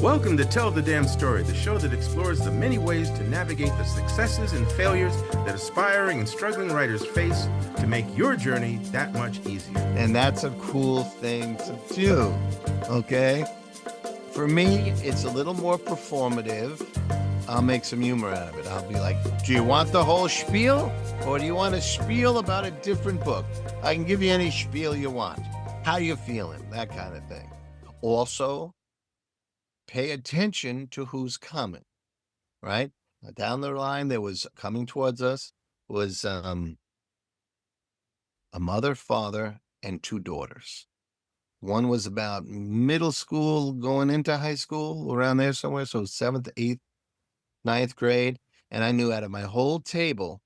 Welcome to Tell the Damn Story, the show that explores the many ways to navigate the successes and failures that aspiring and struggling writers face to make your journey that much easier. And that's a cool thing to do, okay? For me, it's a little more performative. I'll make some humor out of it. I'll be like, do you want the whole spiel? Or do you want a spiel about a different book? I can give you any spiel you want. How you feeling? That kind of thing. Also, pay attention to who's coming, right? Down the line, there was coming towards us was a mother, father, and two daughters. One was about middle school going into high school, around there somewhere. So 7th, 8th, 9th grade. And I knew out of my whole table,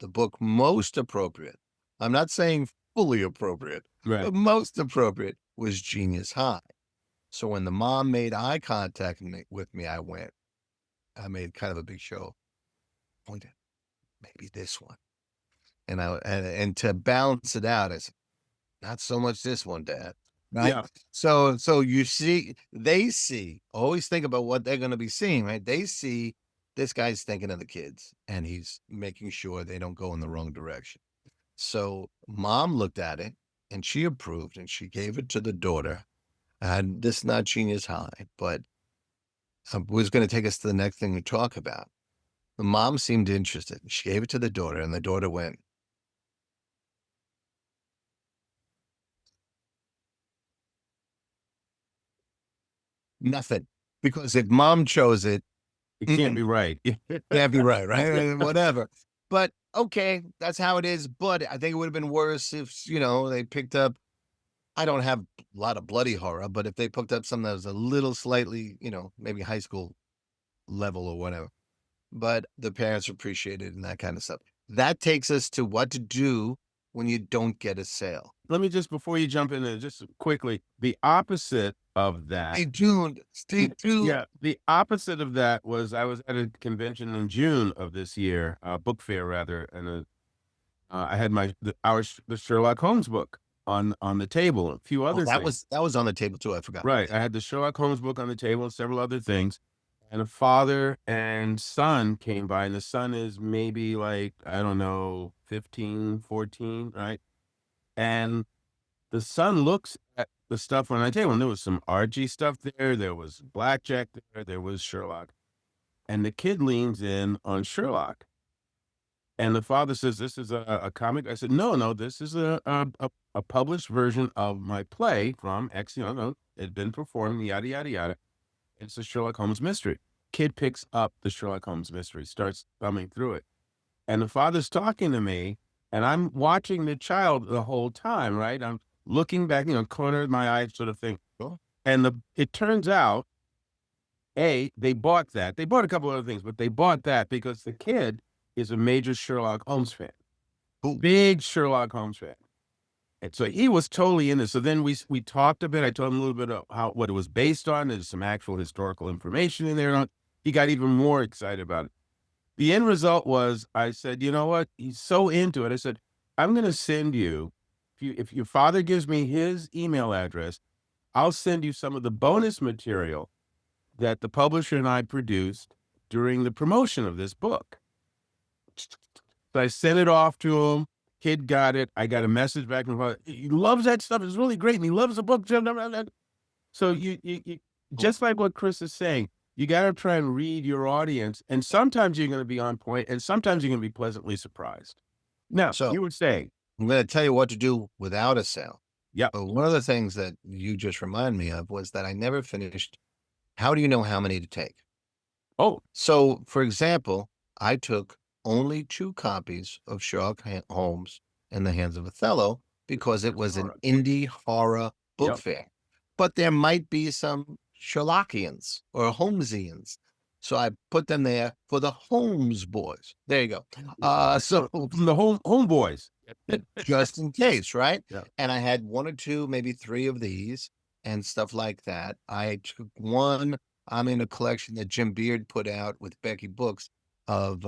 the book most appropriate, I'm not saying fully appropriate, Right. but most appropriate was Genius High. So when the mom made eye contact with me, I made kind of a big show. Pointed, maybe this one. And to balance it out, I said, not so much this one, Dad. Right? Yeah. So you see, they see, always think about what they're going to be seeing, right? They see this guy's thinking of the kids and he's making sure they don't go in the wrong direction. So mom looked at it and she approved and she gave it to the daughter. And this is not Genius High, but was going to take us to the next thing to talk about. The mom seemed interested. She gave it to the daughter, and the daughter went, nothing. Because if mom chose it, It can't be right. can't be right, right? Whatever. But okay, that's how it is. But I think it would have been worse if, they picked up, I don't have a lot of bloody horror, but if they picked up something that was a little slightly, maybe high school level or whatever. But the parents appreciate it and that kind of stuff. That takes us to what to do when you don't get a sale. Let me just, before you jump in there, just quickly, the opposite of that. Stay tuned. Yeah, the opposite of that was I was at a convention in June of this year, book fair rather, and I had the Sherlock Holmes book on the table, a few other things. That was on the table too. I forgot. Right, I had the Sherlock Holmes book on the table and several other things, and a father and son came by, and the son is maybe like, I don't know, 15, 14, right? And the son looks at the stuff on the table, and there was some RG stuff there was blackjack there was Sherlock. And the kid leans in on Sherlock. And the father says, "This is a comic." I said, "No, this is a published version of my play from X, it had been performed, yada, yada, yada. It's a Sherlock Holmes mystery." Kid picks up the Sherlock Holmes mystery, starts thumbing through it. And the father's talking to me, and I'm watching the child the whole time, right? I'm looking back, corner of my eye sort of thing. Cool. And it turns out, they bought that. They bought a couple other things, but they bought that because the kid is a major Sherlock Holmes fan. Cool. Big Sherlock Holmes fan. And so he was totally in this. So then we talked a bit. I told him a little bit of what it was based on. There's some actual historical information in there. He got even more excited about it. The end result was, I said, you know what? He's so into it. I said, I'm going to send you, if your father gives me his email address, I'll send you some of the bonus material that the publisher and I produced during the promotion of this book. So I sent it off to him. Kid got it. I got a message back from him. He loves that stuff. It's really great. And he loves the book. So you just like what Chris is saying, you got to try and read your audience. And sometimes you're going to be on point, and sometimes you're going to be pleasantly surprised. Now, So you were saying, I'm going to tell you what to do without a sale. yeah. But one of the things that you just reminded me of was that I never finished. How do you know how many to take? Oh, So, for example, I took only 2 copies of Sherlock Holmes in the Hands of Othello because it was an indie horror book Yep. fair. But there might be some Sherlockians or Holmesians. So I put them there for the Holmes boys. There you go. So from the homeboys. just in case, right? Yeah. And I had 1 or 2, maybe 3 of these and stuff like that. I took one. I'm in a collection that Jim Beard put out with Becky Books of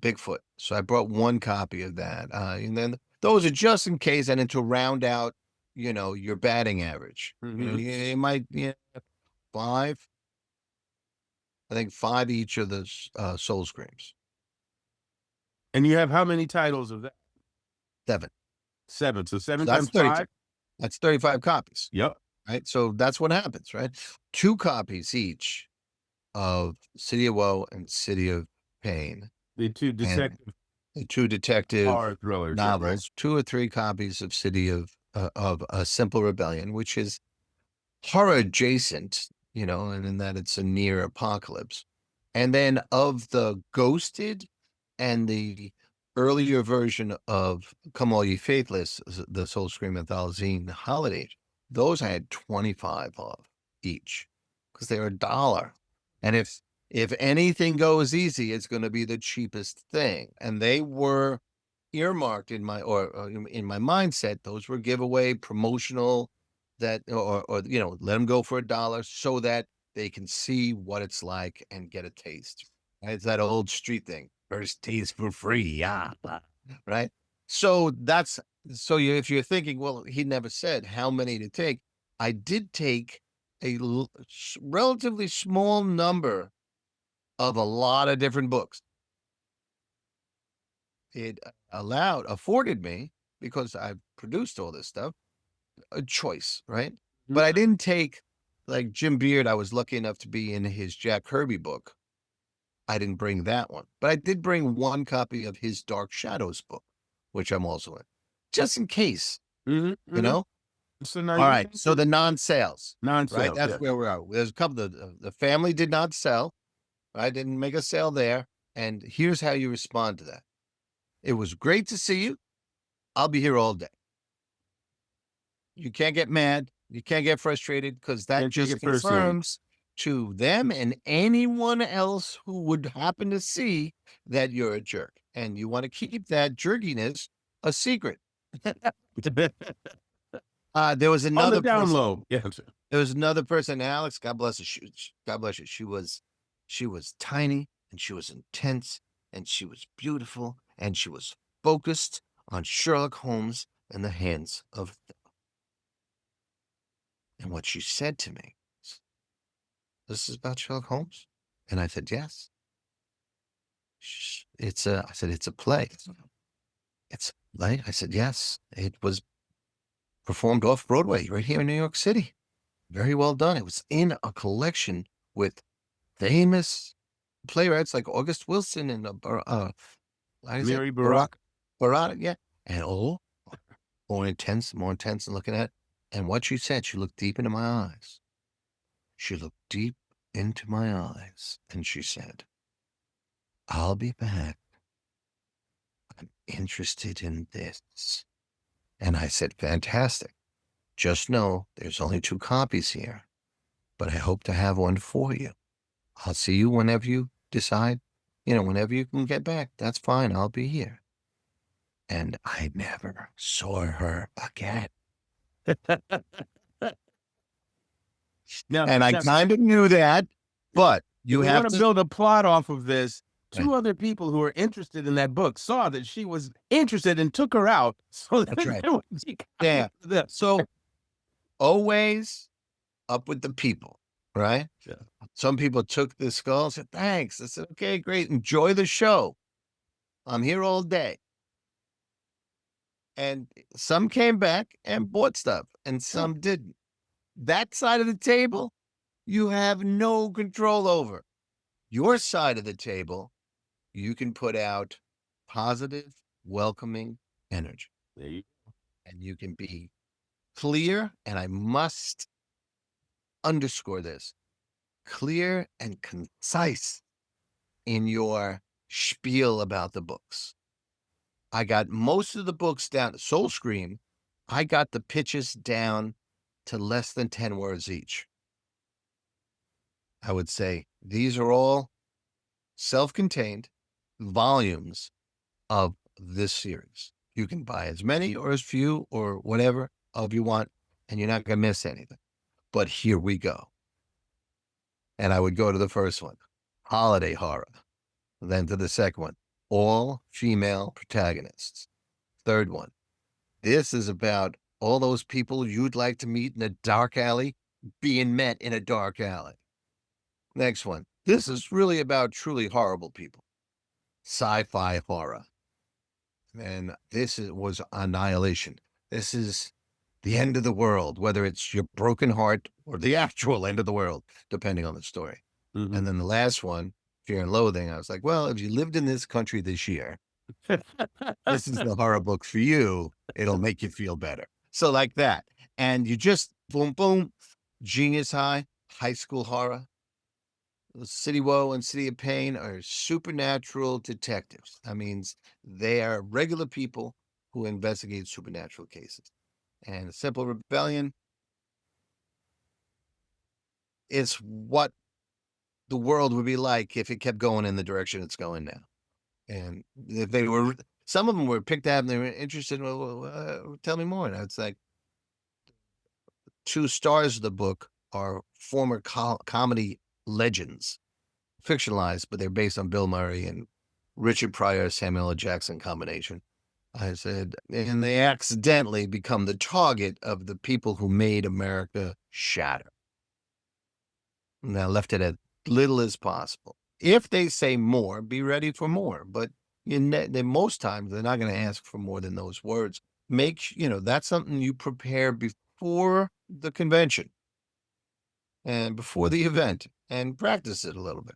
Bigfoot. So I brought 1 copy of that. And then those are just in case, and then to round out, your batting average. Mhm. You might, 5. I think 5 each of the Soul Screams. And you have how many titles of that? 7. 7. So 7 So that's times 32. 5? That's 35 copies, Yep. right? So that's what happens, right? 2 copies each of City of Woe and City of Pain, The 2 and detective the 2 detective horror thrillers. novels, 2 or 3 copies of City of A Simple Rebellion, which is horror adjacent, and in that it's a near apocalypse. And then of the Ghosted and the earlier version of Come All Ye Faithless, the Soul Scream Anthology Holiday, those I had 25 of each because they're $1. And if anything goes easy, it's going to be the cheapest thing. And they were earmarked in my in my mindset. Those were giveaway, promotional, that or let them go for $1 so that they can see what it's like and get a taste. Right? It's that old street thing. First taste for free, yeah, right? So if you're thinking, well, he never said how many to take. I did take a relatively small number of a lot of different books. It afforded me, because I've produced all this stuff, a choice, right? But I didn't take, like Jim Beard, I was lucky enough to be in his Jack Kirby book. I didn't bring that one, but I did bring 1 copy of his Dark Shadows book, which I'm also in, just in case, you know? So now All right. So the non-sales, right? non-sale. That's Yeah. where we are. There's a couple the family did not sell. I didn't make a sale there. And here's how you respond to that. It was great to see you. I'll be here all day. You can't get mad. You can't get frustrated, because that Can't take just it personally. confirms to them and anyone else who would happen to see that you're a jerk. And you want to keep that jerkiness a secret. There was On another the down person. low. Yeah. There was another person, Alex. God bless her. God bless her. She was tiny, and she was intense, and she was beautiful, and she was focused on Sherlock Holmes and the hands of. And what she said to me, "This is about Sherlock Holmes," and I said, "Yes." I said, "It's a play." It's a play. I said, "Yes." It was performed off Broadway right here in New York City. Very well done. It was in a collection with famous playwrights like August Wilson and Mary Barak. Barak, yeah, and more intense and looking at it. And what she said, she looked deep into my eyes. She looked deep into my eyes, and she said, "I'll be back. I'm interested in this." And I said, "Fantastic. Just know there's only 2 copies here, but I hope to have one for you. I'll see you whenever you decide, whenever you can get back. That's fine. I'll be here." And I never saw her again. Now, And I kind of knew that, but you we have want to to. build a plot off of this. Right. 2 other people who were interested in that book saw that she was interested and took her out. So That's right. she got Yeah. this. So always up with the people, right? Yeah. Some people took the skull and said, "Thanks." I said, "Okay, great. Enjoy the show. I'm here all day." And some came back and bought stuff, and some didn't. That side of the table, you have no control over. Your side of the table, you can put out positive, welcoming energy. There you And you can be clear, and I must underscore this, clear and concise in your spiel about the books. I got most of the books down to Soul Scream. I got the pitches down to less than 10 words each. I would say these are all self-contained volumes of this series. You can buy as many or as few or whatever of you want, and you're not going to miss anything. But here we go. And I would go to the first one, holiday horror. Then to the second one, all female protagonists. Third one, this is about all those people you'd like to meet in a dark alley being met in a dark alley. Next one. This is really about truly horrible people. Sci-fi horror. And was annihilation. This is the end of the world, whether it's your broken heart or the actual end of the world, depending on the story. Mhm. And then the last one, Fear and Loathing, I was like, well, if you lived in this country this year, this is the horror book for you. It'll make you feel better. So like that. And you just boom, boom, Genius High, high school horror. City Woe and City of Pain are supernatural detectives. That means they are regular people who investigate supernatural cases. And Simple Rebellion is what the world would be like if it kept going in the direction it's going now. And if they were, some of them were picked up and they were interested. Well, tell me more. And it's like 2 stars of the book are former comedy legends, fictionalized, but they're based on Bill Murray and Richard Pryor, Samuel L. Jackson combination. I said, and they accidentally become the target of the people who made America shatter. And I left it as little as possible. If they say more, be ready for more. But most times they're not going to ask for more than those words. That's something you prepare before the convention and before the event and practice it a little bit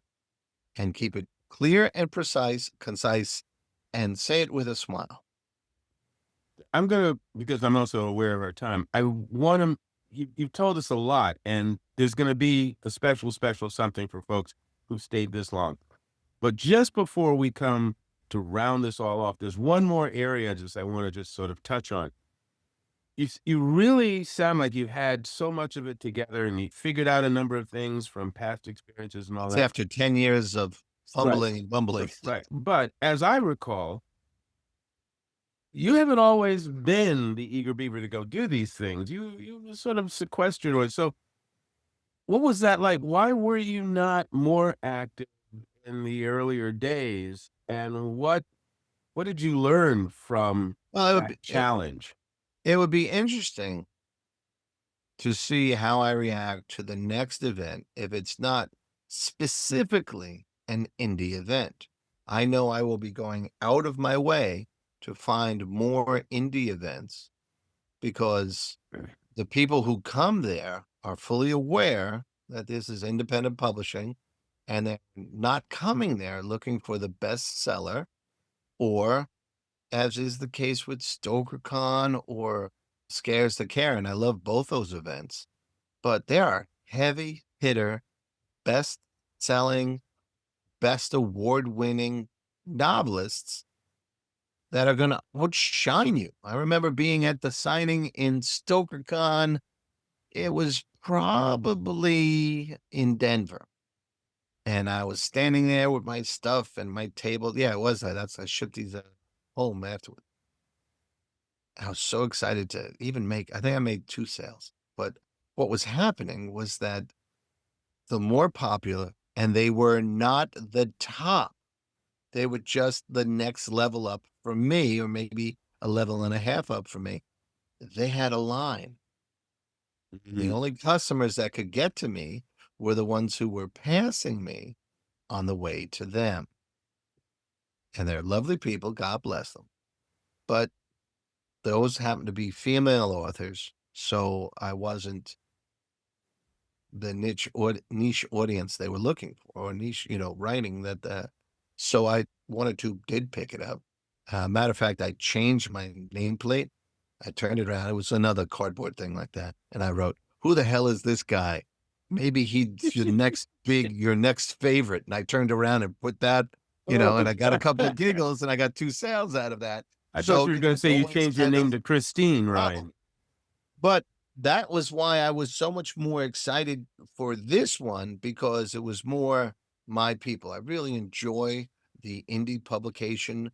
and keep it clear and precise, concise, and say it with a smile. I'm gonna, because I'm also aware of our time. I want to. You've told us a lot, and there's going to be a special something for folks who stayed this long. But just before we come to round this all off, there's one more area I want to just sort of touch on. You really sound like you've had so much of it together, and you figured out a number of things from past experiences and all It's that. after 10 years of Right, fumbling and bumbling. right. But as I recall, you haven't always been the eager beaver to go do these things. You were sort of sequestered, or so. What was that like? Why were you not more active in the earlier days? And what did you learn from Well, it would that be challenge? it would be interesting to see how I react to the next event if it's not specifically an indie event. I know I will be going out of my way to find more indie events because the people who come there are fully aware that this is independent publishing and they're not coming there looking for the bestseller or, as is the case with StokerCon or Scares the Karen. I love both those events, but there are heavy hitter, best selling, best award winning novelists that are going to outshine you. I remember being at the signing in StokerCon. It was probably in Denver. And I was standing there with my stuff and my table. Yeah, it was. I shipped these home afterward. I was so excited to even I think I made 2 sales. But what was happening was that the more popular, and they were not the top, they were just the next level up from me, or maybe a level and a half up from me. They had a line. The Mhm. only customers that could get to me were the ones who were passing me on the way to them. And they're lovely people, God bless them. But those happened to be female authors, so I wasn't the niche audience they were looking for, or niche, writing that. So I did pick it up. Matter of fact, I changed my nameplate. I turned it around. It was another cardboard thing like that, and I wrote, "Who the hell is this guy? Maybe he's your next favorite." And I turned around and put that, and I got a couple of giggles, and I got 2 sales out of that. I thought So you were it going to was say you always changed your kind name of to Christine, problem. Ryan. But that was why I was so much more excited for this one, because it was more my people. I really enjoy the indie publication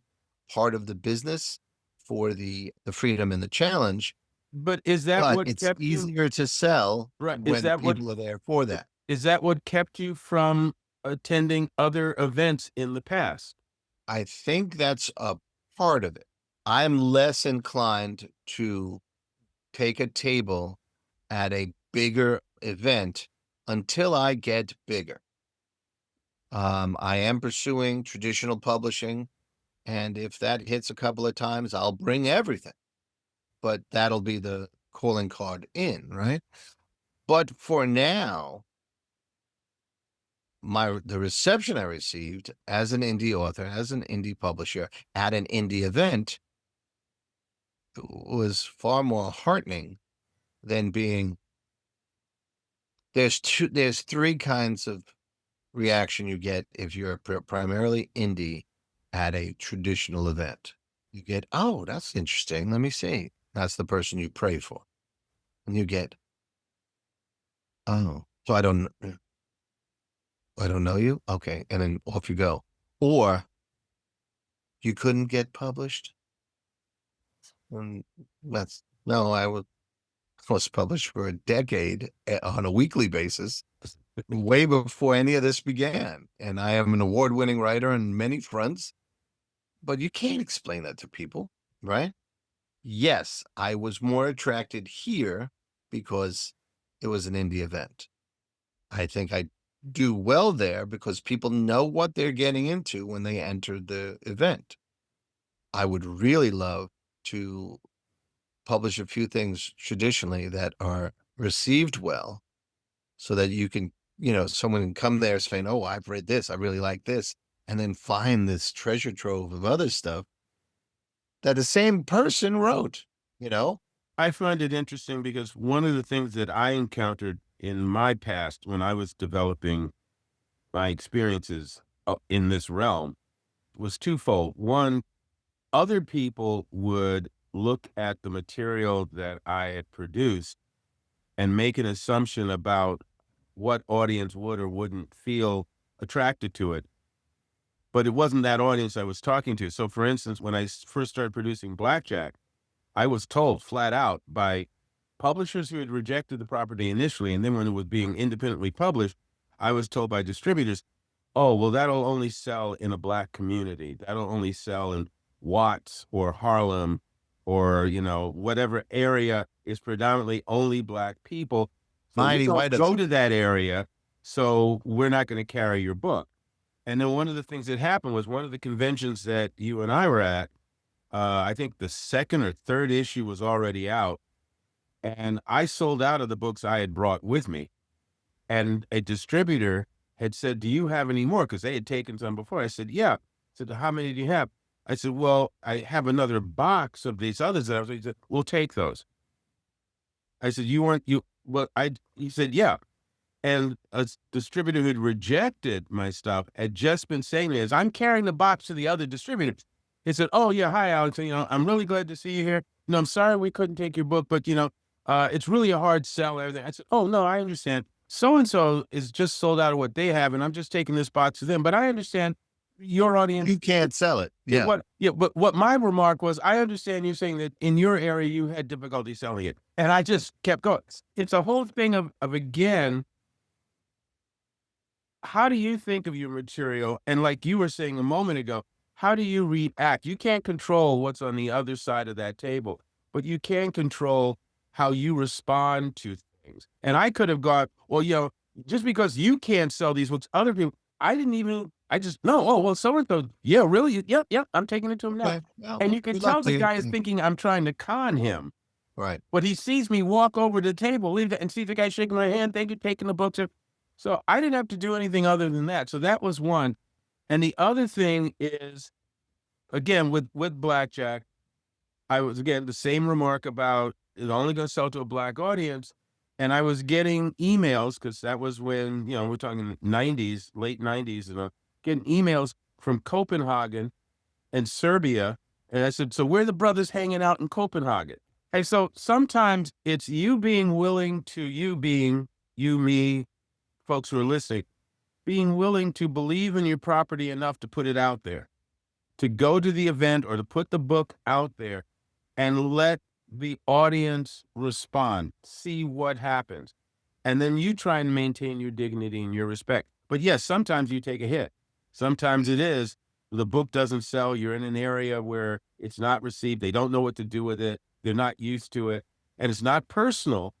part of the business for the freedom and the challenge, But is that but what it's kept you easier to sell right? when people are there for that. Is that what kept you from attending other events in the past? I think that's a part of it. I'm less inclined to take a table at a bigger event until I get bigger. I am pursuing traditional publishing, and if that hits a couple of times, I'll bring everything. But that'll be the calling card in, right? But for now, the reception I received as an indie author, as an indie publisher at an indie event was far more heartening than being there's three kinds of reaction you get if you're primarily indie at a traditional event. You get, oh, that's interesting. Let me see. That's the person you pray for. And you get, oh, so I don't know you. Okay. And then off you go. Or you couldn't get published. And I was published for a decade on a weekly basis, way before any of this began. And I am an award-winning writer on many fronts, but you can't explain that to people, right? Yes, I was more attracted here because it was an indie event. I think I do well there because people know what they're getting into when they enter the event. I would really love to publish a few things traditionally that are received well so that you can, someone can come there saying, oh, I've read this, I really like this, and then find this treasure trove of other stuff that the same person wrote, you know? I find it interesting because one of the things that I encountered in my past when I was developing my experiences in this realm was twofold. One, other people would look at the material that I had produced and make an assumption about what audience would or wouldn't feel attracted to it. But it wasn't that audience I was talking to. So, for instance, when I first started producing Blackjack, I was told flat out by publishers who had rejected the property initially, and then when it was being independently published, I was told by distributors, oh, well, that'll only sell in a Black community. That'll only sell in Watts or Harlem or, whatever area is predominantly only Black people. So we Mighty don't White. go to that area, so we're not going to carry your book. And then one of the things that happened was one of the conventions that you and I were at, I think the second or third issue was already out, and I sold out of the books I had brought with me. And a distributor had said, do you have any more? Because they had taken some before. I said, yeah. I said, how many do you have? I said, well, I have another box of these others that I was. He said, we'll take those. I said, he said, yeah. And a distributor who'd rejected my stuff had just been saying to me, as I'm carrying the box to the other distributors, he said, oh, yeah, hi, Alex. I'm really glad to see you here. I'm sorry we couldn't take your book, but, it's really a hard sell, everything. I said, oh, no, I understand. So-and-so is just sold out of what they have, and I'm just taking this box to them. But I understand your audience. You can't sell it. Yeah. But what my remark was, I understand you saying that in your area you had difficulty selling it. And I just kept going. It's a whole thing of again, how do you think of your material? And like you were saying a moment ago, how do you react? You can't control what's on the other side of that table, but you can control how you respond to things. And I could have gone, well, just because you can't sell these books, other people, I just, no, oh, well, so-and-so, yeah, really? Yep, I'm taking it to him now. Okay. Well, And you can good tell luck to the you. guy is thinking I'm trying to con him. Right. But he sees me walk over to the table, leave it, and see the guy shaking my hand, thank you, taking the books. So I didn't have to do anything other than that. So that was one. And the other thing is, again, with Blackjack, I was, again, the same remark about it's only going to sell to a Black audience. And I was getting emails, because that was when, we're talking 90s, late 90s, getting emails from Copenhagen and Serbia. And I said, so where are the brothers hanging out in Copenhagen? Hey, so sometimes it's you being willing to, you being you, me, folks who are listening, being willing to believe in your property enough to put it out there, to go to the event or to put the book out there and let the audience respond, see what happens. And then you try and maintain your dignity and your respect. But yes, sometimes you take a hit. Sometimes it is the book doesn't sell. You're in an area where it's not received. They don't know what to do with it. They're not used to it. And it's not personal.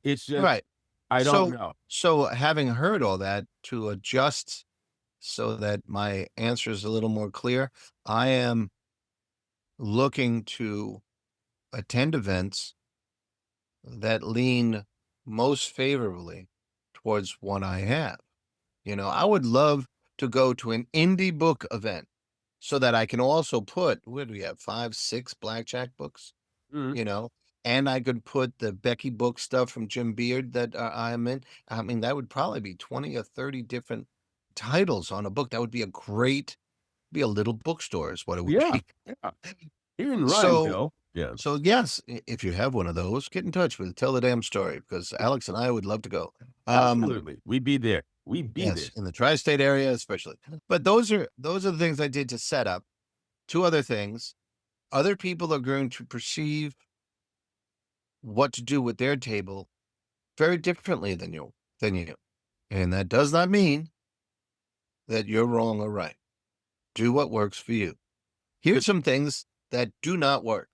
It's just Right. I don't So, know. so having heard all that, to adjust so that my answer is a little more clear, I am looking to attend events that lean most favorably towards what I have. I would love to go to an indie book event so that I can also put, what do we have, 5, 6 blackjack books, Mhm. you know, and I could put the Becky book stuff from Jim Beard that I'm in. I mean, that would probably be 20 or 30 different titles on a book. That would be a little bookstore is what it would Yeah, be. yeah. Here in So, Rhineville. Yeah. so yes, if you have one of those, get in touch with Tell the Damn Story because Alex and I would love to go. Um, Absolutely. We'd be there. We'd be yes, there. in the tri-state area especially. But those are the things I did to set up. Two other things. Other people are going to perceive what to do with their table very differently than you. And that does not mean that you're wrong or right. Do what works for you. Here's some things that do not work.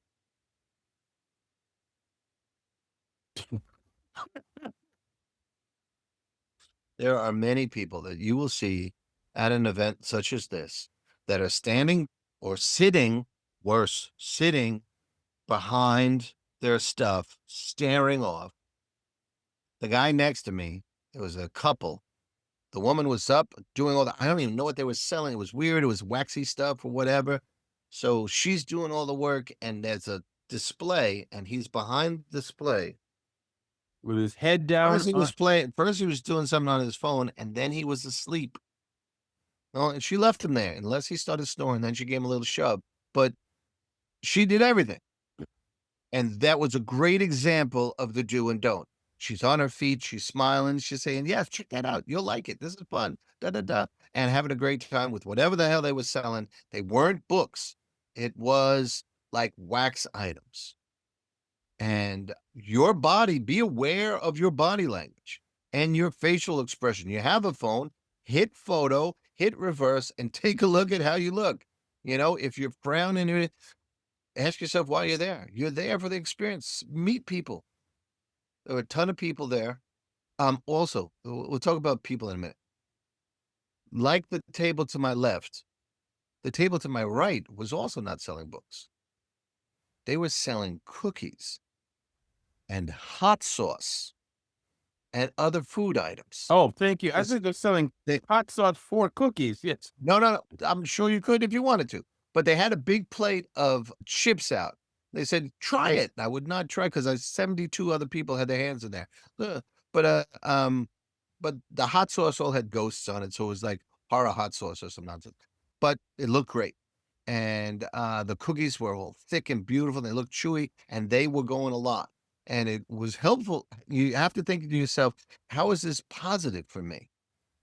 There are many people that you will see at an event such as this that are standing or sitting, worse, sitting behind their stuff, staring off. The guy next to me, it was a couple. The woman was up doing all the, I don't even know what they were selling. It was weird. It was waxy stuff or whatever. So she's doing all the work and there's a display and he's behind the display. With his head down on. First he was doing something on his phone and then he was asleep. Oh, and she left him there unless he started snoring. Then she gave him a little shove, but she did everything. And that was a great example of the do and don't. She's on her feet. She's smiling. She's saying, yes, check that out. You'll like it. This is fun. Da, da, da. And having a great time with whatever the hell they were selling. They weren't books. It was like wax items. And your body, be aware of your body language and your facial expression. You have a phone, hit photo, hit reverse, and take a look at how you look. If you're frowning, ask yourself why you're there. You're there for the experience. Meet people. There were a ton of people there. Also, we'll talk about people in a minute. Like the table to my left, the table to my right was also not selling books. They were selling cookies and hot sauce and other food items. Oh, thank you. I This think they're selling they hot sauce for cookies. Yes. No, no, no. I'm sure you could if you wanted to. But they had a big plate of chips out. They said, "Try it." I would not try because 72 other people had their hands in there. Uh, But but the hot sauce all had ghosts on it, so it was like horror hot sauce or some nonsense. But it looked great. And the cookies were all thick and beautiful. They looked chewy, and they were going a lot. And it was helpful. You have to think to yourself, how is this positive for me?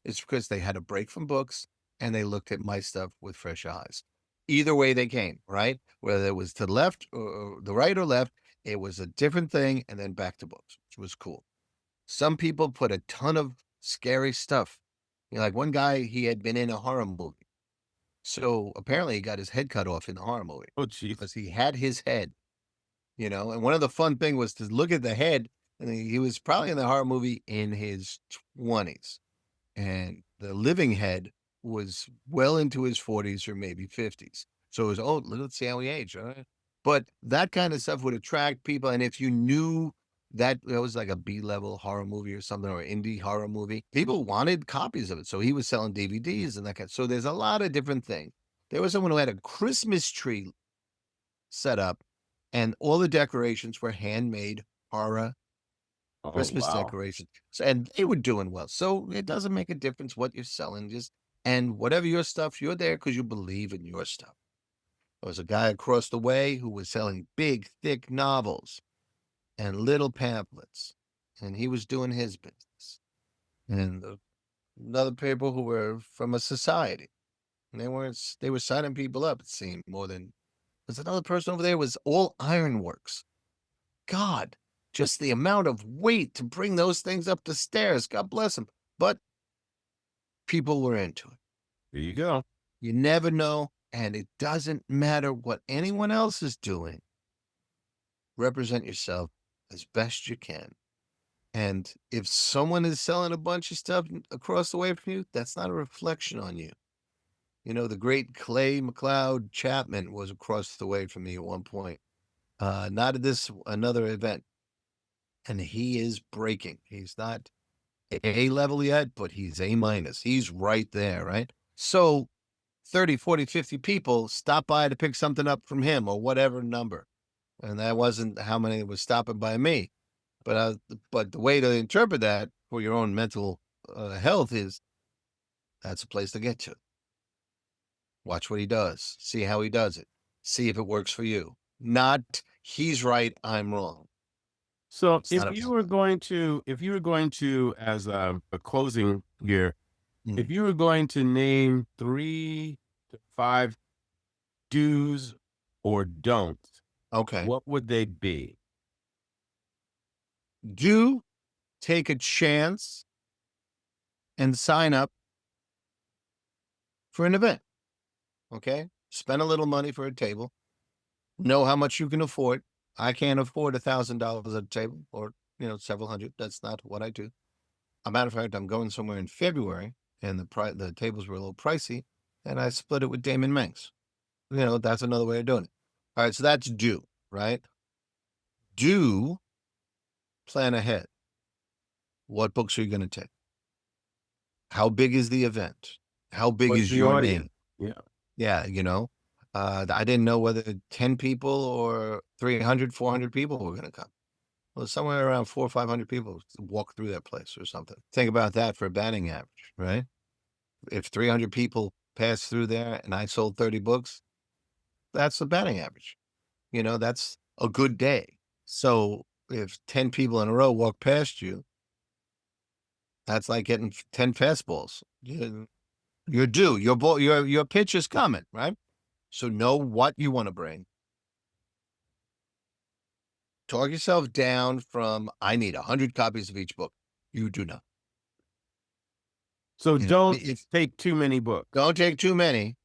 It's because they had a break from books and they looked at my stuff with fresh eyes. Either way they came, right? Whether it was to the left or the right or left, it was a different thing and then back to books, which was cool. Some people put a ton of scary stuff. Like one guy, he had been in a horror movie. So apparently he got his head cut off in the horror movie Oh, jeez. because he had his head, and one of the fun thing was to look at the head and he was probably in the horror movie in his 20s and the living head was well into his 40s or maybe 50s. So it was, oh, let's see how he aged. All right. But that kind of stuff would attract people. And if you knew that it was like a B-level horror movie or something or indie horror movie, people wanted copies of it. So he was selling DVDs and that kind. So there's a lot of different things. There was someone who had a Christmas tree set up and all the decorations were handmade horror Oh, Christmas wow. decorations. So, and they were doing well. So it doesn't make a difference what you're selling. And whatever your stuff, you're there because you believe in your stuff. There was a guy across the way who was selling big, thick novels and little pamphlets, and he was doing his business. And another people who were from a society, and they were signing people up. It seemed more than there's another person over there was all ironworks. God, just the amount of weight to bring those things up the stairs. God bless them. But people were into it. There you go. You never know. And it doesn't matter what anyone else is doing. Represent yourself as best you can. And if someone is selling a bunch of stuff across the way from you, that's not a reflection on you. You know, the great Clay McLeod Chapman was across the way from me at one point. Not at this another event. And he is breaking. He's not A level yet, but he's A minus. He's right there, right? So 30, 40, 50 people stop by to pick something up from him or whatever number. And that wasn't how many was stopping by me. But the way to interpret that for your own mental health is that's a place to get to. Watch what he does. See how he does it. See if it works for you. Not he's right, I'm wrong. So It's not about if you were going to, as a closing here, that. if you were going to name 3 to 5 do's or don'ts, Okay. what would they be? Do take a chance and sign up for an event. Okay. Spend a little money for a table. Know how much you can afford. I can't afford $1,000 at a table or, several hundred. That's not what I do. A matter of fact, I'm going somewhere in February and the tables were a little pricey and I split it with Damon Mengs. That's another way of doing it. All right. So that's do, right? Do plan ahead. What books are you going to take? How big is the event? How big What's is the your audience? name? Yeah. Yeah. I didn't know whether 10 people or 300, 400 people were going to come. Well, somewhere around 400 or 500 people walk through that place or something. Think about that for a batting average, right? If 300 people passed through there and I sold 30 books, that's the batting average. That's a good day. So if 10 people in a row walk past you, that's like getting 10 fastballs. You're due. Your pitch is coming, right? So know what you want to bring. Talk yourself down from I need 100 copies of each book. You do not. So don't If take too many books. don't take too many.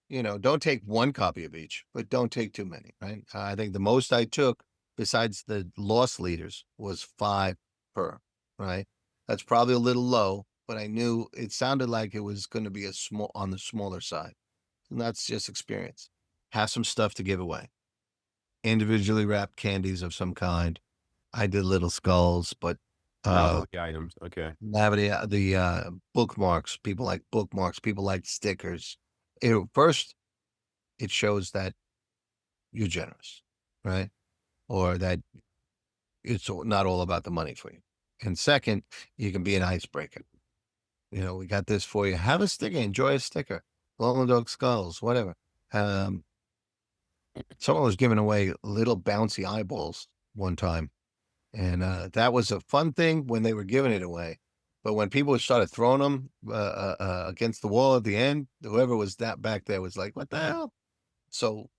Don't take one copy of each, but don't take too many, right? I think the most I took, besides the loss leaders, was 5 per, right? That's probably a little low, but I knew it sounded like it was going to be on the smaller side. And that's just experience. Have some stuff to give away. Individually wrapped candies of some kind. I did little skulls, but Novelty items. Okay. the bookmarks. People like bookmarks. People like stickers. First, it shows that you're generous, right? Or that it's not all about the money for you. And second, you can be an icebreaker. We got this for you. Have a sticker. Enjoy a sticker. Long dog skulls, whatever. Someone was giving away little bouncy eyeballs one time. And that was a fun thing when they were giving it away. But when people started throwing them against the wall at the end, whoever was that back there was like, what the hell? So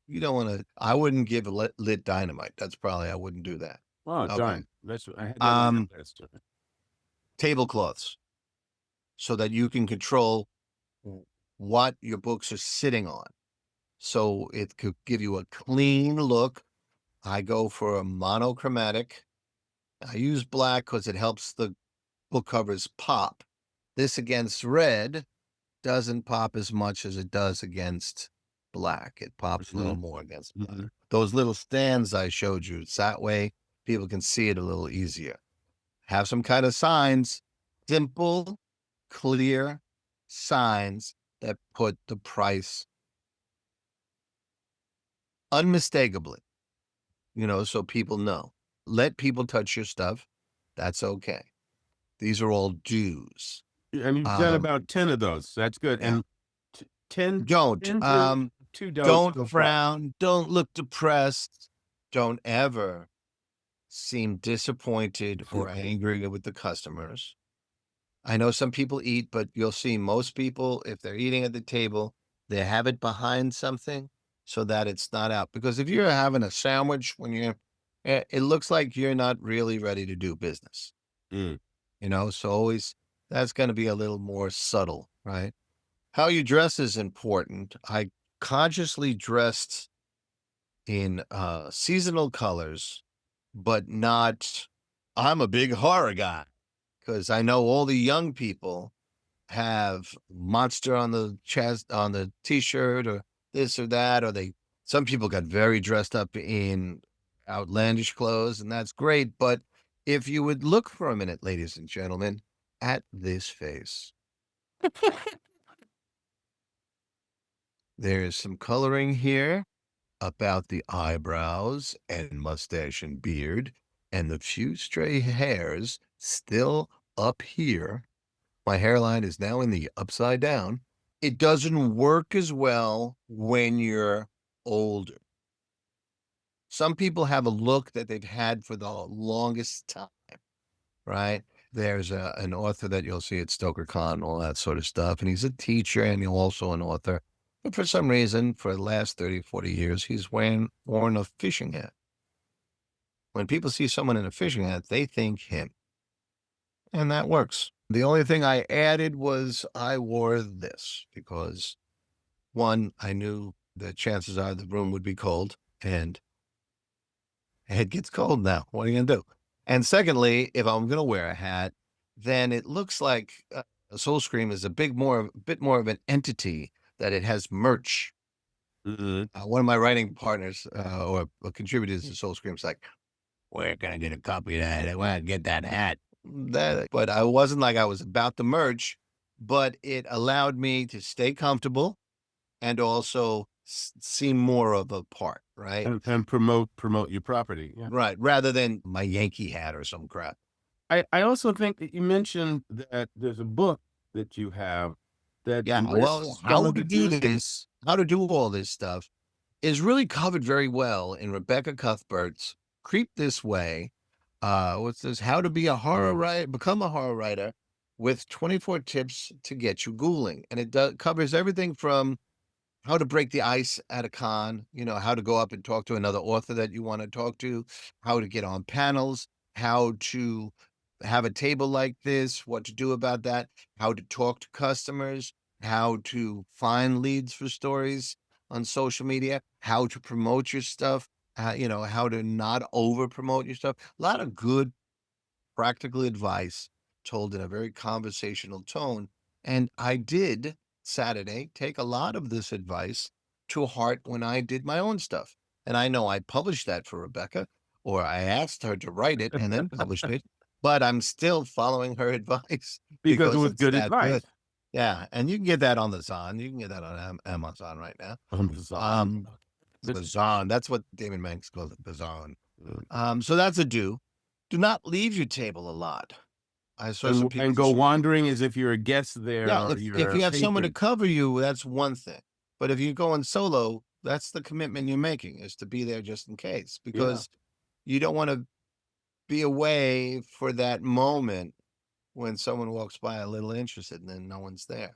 you don't want to, I wouldn't give lit dynamite. I wouldn't do that. Oh, Okay. darn. That's I had that on my list. Tablecloths so that you can control what your books are sitting on. So it could give you a clean look. I go for a monochromatic. I use black because it helps the book covers pop. This against red doesn't pop as much as it does against black. It pops a little more against black. Those little stands I showed you, it's that way people can see it a little easier. Have some kind of signs, simple, clear signs that put the price unmistakably, so people know. Let people touch your stuff. That's okay. These are all do's. And you've done about 10 of those. That's good. Yeah. And 10 Don't, 10 to 2 don'ts don't so far. frown. Don't look depressed. Don't ever seem disappointed or angry with the customers. I know some people eat, but you'll see most people, if they're eating at the table, they have it behind something so that it's not out. Because if you're having a sandwich it looks like you're not really ready to do business. Mm. So always that's going to be a little more subtle, right? How you dress is important. I consciously dressed in seasonal colors, but not I'm a big horror guy because I know all the young people have monster on the chest, on the t-shirt, or this or that, or some people got very dressed up in outlandish clothes, and that's great. But if you would look for a minute, ladies and gentlemen, at this face, there is some coloring here about the eyebrows and mustache and beard, and the few stray hairs still up here. My hairline is now in the upside down. It doesn't work as well when you're older. Some people have a look that they've had for the longest time, right? There's an author that you'll see at Stoker Con, all that sort of stuff. And he's a teacher and he's also an author. But for some reason, for the last 30, 40 years, he's worn a fishing hat. When people see someone in a fishing hat, they think him. And that works. The only thing I added was I wore this because, one, I knew the chances are the room would be cold, and it gets cold now. What are you going to do? And secondly, if I'm going to wear a hat, then it looks like Soul Scream is a bit more of an entity, that it has merch. One of my writing partners or contributors to Soul Scream's like, where can I get a copy of that? I want to get that hat. But I wasn't like I was about the merch, but it allowed me to stay comfortable and also seem more of a part, right? And promote your property. Yeah. Right, rather than my Yankee hat or some crap. I also think that you mentioned that there's a book that you have that lists How some of to the do techniques. this, how to do all this stuff is really covered very well in Rebecca Cuthbert's Creep This Way. What's this? How to be a horror writer, become a horror writer with 24 tips to get you ghouling. And it covers everything from how to break the ice at a con, how to go up and talk to another author that you want to talk to, how to get on panels, how to have a table like this, what to do about that, how to talk to customers, how to find leads for stories on social media, how to promote your stuff, how to not over promote your stuff. A lot of good practical advice told in a very conversational tone. And I did Saturday take a lot of this advice to heart when I did my own stuff. And I know I published that for Rebecca, or I asked her to write it and then published it, but I'm still following her advice Because it because was it's good that advice. good. Yeah. And you can get that on the Zon. You can get that on Amazon right now. The Zon. That's what David Manx calls it, the Zon. So that's a do. Do not leave your table a lot. I saw some people And go wandering as if you're a guest there. Yeah, or if you're you a have someone to patron. cover you, that's one thing. But if you're going solo, that's the commitment you're making, is to be there just in case, because you don't want to be away for that moment when someone walks by a little interested and then no one's there.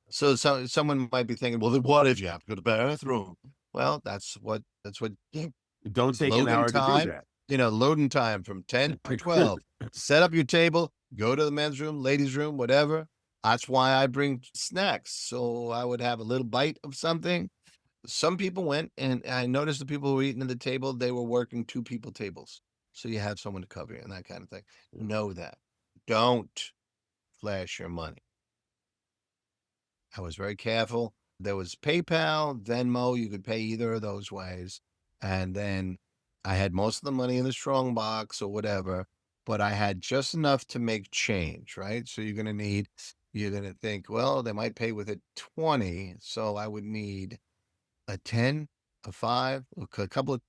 So someone might be thinking, well, then what if you have to go to the bathroom? Well, that's what Don't it's take an loading hour to do time, that. loading time from 10 to 12. Set up your table, go to the men's room, ladies' room, whatever. That's why I bring snacks. So I would have a little bite of something. Some people went, and I noticed the people who were eating at the table, they were working two people tables. So you have someone to cover you and that kind of thing. Know that. Don't flash your money. I was very careful. There was PayPal, Venmo. You could pay either of those ways. And then I had most of the money in the strong box or whatever, but I had just enough to make change, right? So you're going to think, well, they might pay with it 20. So I would need a 10, a 5, a couple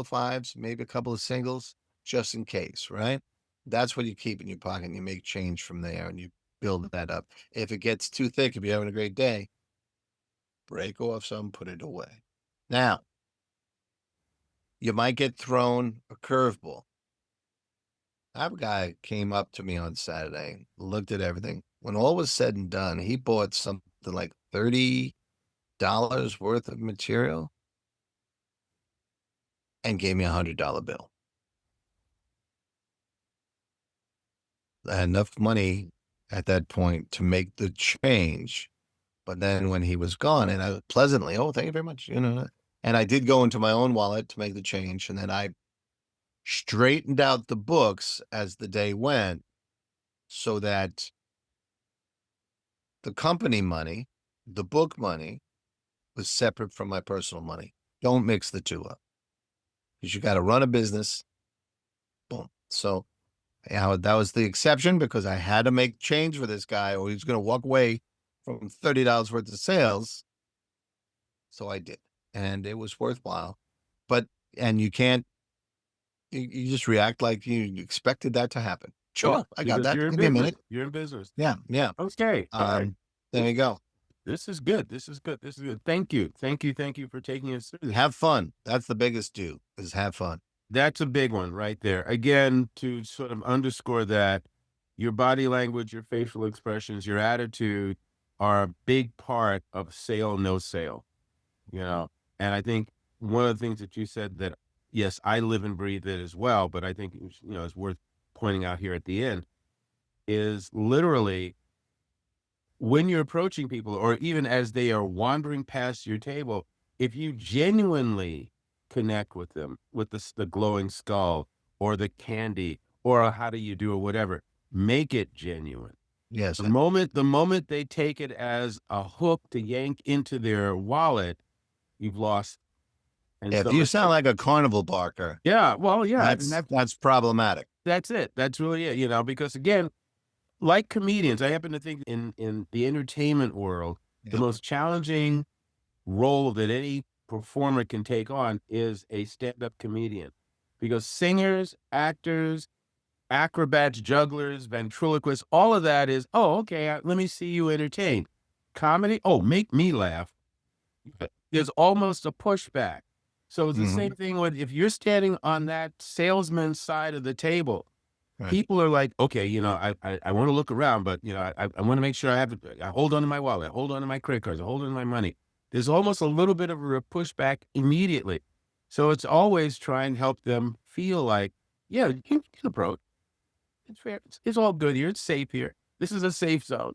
of fives, maybe a couple of singles, just in case, right? That's what you keep in your pocket, and you make change from there and you build that up. If it gets too thick, if you're having a great day, break off some, put it away. Now, you might get thrown a curveball. I have a guy came up to me on Saturday, looked at everything. When all was said and done, he bought something like $30 worth of material and gave me $100 bill. I had enough money at that point to make the change. But then when he was gone, and I pleasantly, oh, thank you very much, and I did go into my own wallet to make the change, and then I straightened out the books as the day went so that the company money, the book money, was separate from my personal money. Don't mix the two up, because you got to run a business. Boom. So that was the exception, because I had to make change for this guy or he's going to walk away from $30 worth of sales. So I did, and it was worthwhile. And you can't, you just react like you expected that to happen. Sure, Yeah, I got because that. you're in Give me a business. minute. You're in business. Yeah, yeah. Okay. All right. There you go. This is good. This is good. This is good. Thank you. Thank you. Thank you for taking us through this. Have fun. That's the biggest do, is have fun. That's a big one right there. Again, to sort of underscore that, your body language, your facial expressions, your attitude are a big part of sale, no sale, you know? And I think one of the things that you said that, yes, I live and breathe it as well, but I think, it's worth pointing out here at the end, is literally when you're approaching people, or even as they are wandering past your table, if you genuinely connect with them with the glowing skull or the candy or a how do you do or whatever, make it genuine. Yes. The moment they take it as a hook to yank into their wallet, you've lost. And If so you sound like a carnival barker, yeah, well, yeah, I mean, that's problematic. that's it. That's really it, because again, like comedians, I happen to think in the entertainment world, the most challenging role that any performer can take on is a stand-up comedian, because singers, actors, acrobats, jugglers, ventriloquists, all of that is, oh, okay, let me see you entertain. Comedy, oh, make me laugh. There's almost a pushback. So it's the same thing with, if you're standing on that salesman's side of the table, people are like, okay, I want to look around, but I want to make sure I hold on to my wallet, I hold on to my credit cards, I hold on to my money. There's almost a little bit of a pushback immediately. So it's always try and help them feel like, yeah, you can approach. It's fair. It's all good here. It's safe here. This is a safe zone.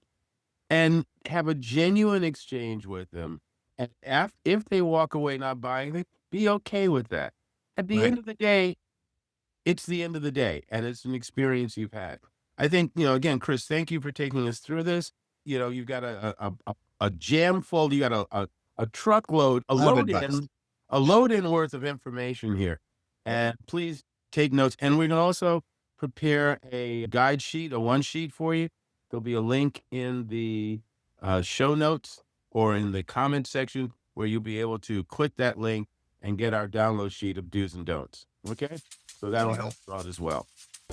And have a genuine exchange with them. And if they walk away not buying, they be okay with that. At the end of the day, it's the end of the day, and it's an experience you've had. I think, again, Chris, thank you for taking us through this. You've got a jam full, you got a truckload, a load in worth of information here. And please take notes. And we can also prepare a guide sheet, a one sheet for you. There'll be a link in the show notes or in the comment section where you'll be able to click that link and get our download sheet of do's and don'ts. Okay? So that'll help out as well.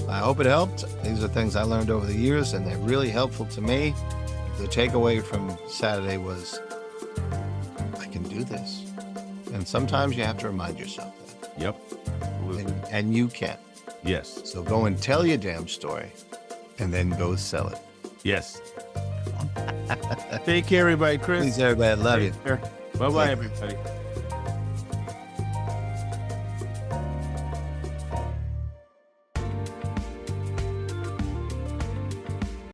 I hope it helped. These are things I learned over the years, and they're really helpful to me. The takeaway from Saturday was, I can do this. And sometimes you have to remind yourself that. Yep. And you can. Yes. So go and tell your damn story, and then go sell it. Yes. Take care, everybody. Chris. Please, everybody. I love you. Bye-bye, everybody.